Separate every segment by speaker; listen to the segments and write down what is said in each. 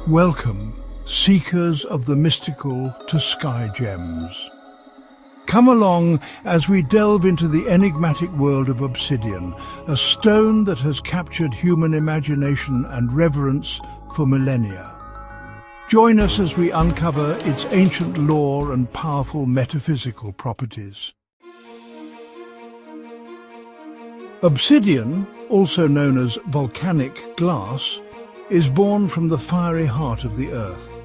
Speaker 1: Welcome, seekers of the mystical, to SkyyGems. Come along as we delve into the enigmatic world of obsidian, a stone that has captured human imagination and reverence for millennia. Join us as we uncover its ancient lore and powerful metaphysical properties. Obsidian, also known as volcanic glass, is born from the fiery heart of the earth.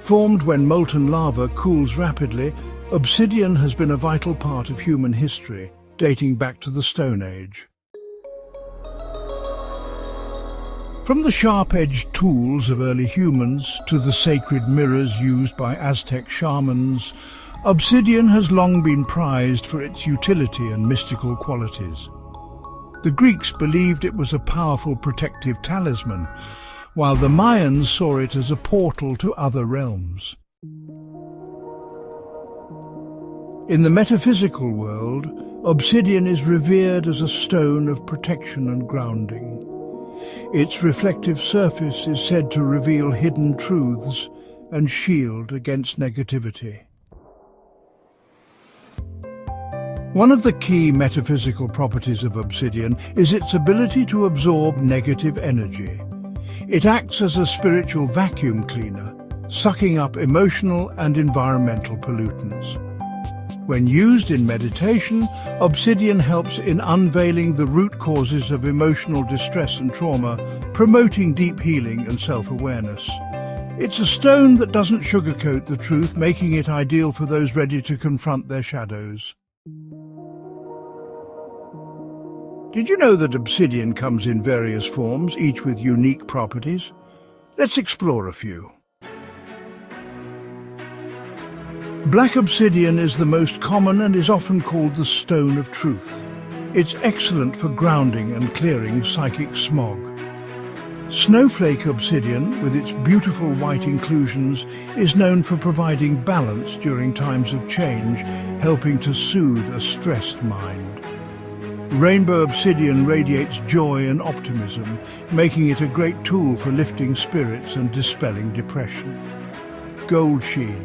Speaker 1: Formed when molten lava cools rapidly, obsidian has been a vital part of human history, dating back to the Stone Age. From the sharp-edged tools of early humans to the sacred mirrors used by Aztec shamans, obsidian has long been prized for its utility and mystical qualities. The Greeks believed it was a powerful protective talisman, while the Mayans saw it as a portal to other realms. In the metaphysical world, obsidian is revered as a stone of protection and grounding. Its reflective surface is said to reveal hidden truths and shield against negativity. One of the key metaphysical properties of obsidian is its ability to absorb negative energy. It acts as a spiritual vacuum cleaner, sucking up emotional and environmental pollutants. When used in meditation, obsidian helps in unveiling the root causes of emotional distress and trauma, promoting deep healing and self-awareness. It's a stone that doesn't sugarcoat the truth, making it ideal for those ready to confront their shadows. Did you know that obsidian comes in various forms, each with unique properties? Let's explore a few. Black obsidian is the most common and is often called the stone of truth. It's excellent for grounding and clearing psychic smog. Snowflake obsidian, with its beautiful white inclusions, is known for providing balance during times of change, helping to soothe a stressed mind. Rainbow obsidian radiates joy and optimism, making it a great tool for lifting spirits and dispelling depression. Gold Sheen.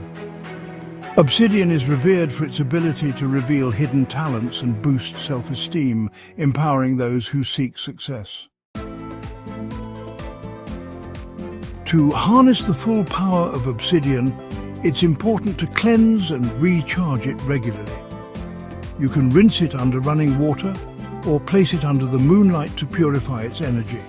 Speaker 1: Obsidian is revered for its ability to reveal hidden talents and boost self-esteem, empowering those who seek success. To harness the full power of obsidian, it's important to cleanse and recharge it regularly. You can rinse it under running water or place it under the moonlight to purify its energy.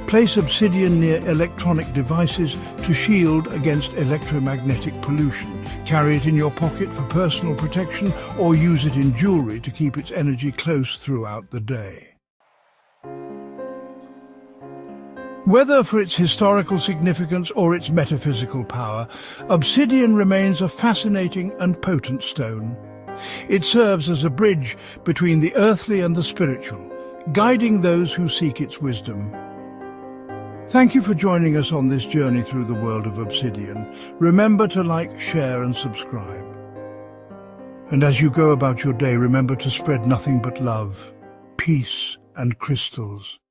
Speaker 1: Place obsidian near electronic devices to shield against electromagnetic pollution. Carry it in your pocket for personal protection or use it in jewelry to keep its energy close throughout the day. Whether for its historical significance or its metaphysical power, obsidian remains a fascinating and potent stone. It serves as a bridge between the earthly and the spiritual, guiding those who seek its wisdom. Thank you for joining us on this journey through the world of obsidian. Remember to like, share and subscribe. And as you go about your day, remember to spread nothing but love, peace and crystals.